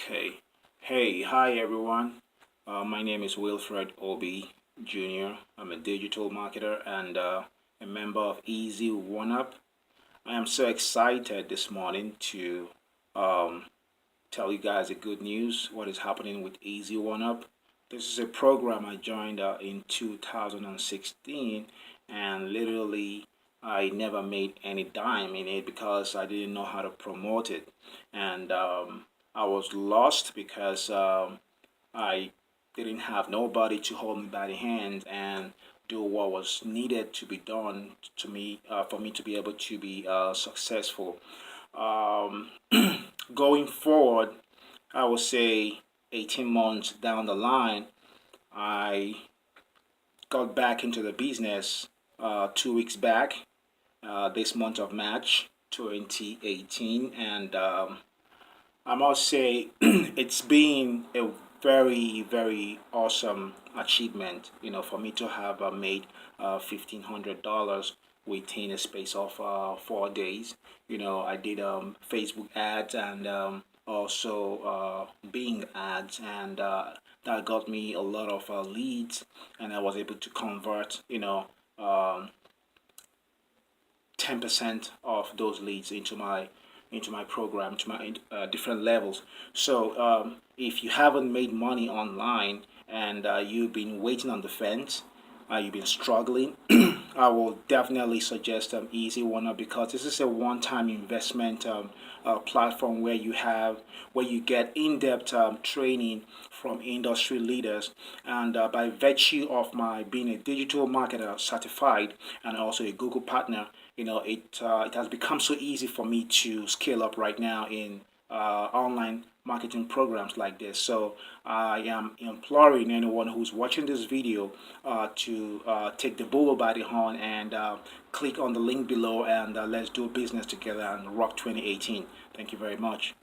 Okay. Hey, hi everyone. My name is Wilfred Obi Jr. I'm a digital marketer and a member of Easy1up. I am so excited this morning to um, tell you guys the good news, what is happening with Easy1up. This is a program I joined in 2016, and literally I never made any dime in it because I didn't know how to promote it. And I was lost because I didn't have nobody to hold me by the hand and do what was needed to be done to me for me to be able to be successful. Um, Going forward, I would say 18 months down the line, I got back into the business 2 weeks back, this month of March 2018, and I must say it's been a very, very awesome achievement, for me to have made $1,500 within a space of 4 days. I did Facebook ads and also Bing ads, and that got me a lot of leads, and I was able to convert, 10% of those leads into my program, to my different levels. So if you haven't made money online and you've been waiting on the fence, you've been struggling, I will definitely suggest Easy One Up, because this is a one-time investment platform where you get in-depth training from industry leaders, and by virtue of my being a digital marketer certified and also a Google partner, it has become so easy for me to scale up right now in online marketing programs like this. So I am imploring anyone who's watching this video to take the bull by the horn and click on the link below, and let's do business together and rock 2018. Thank you very much.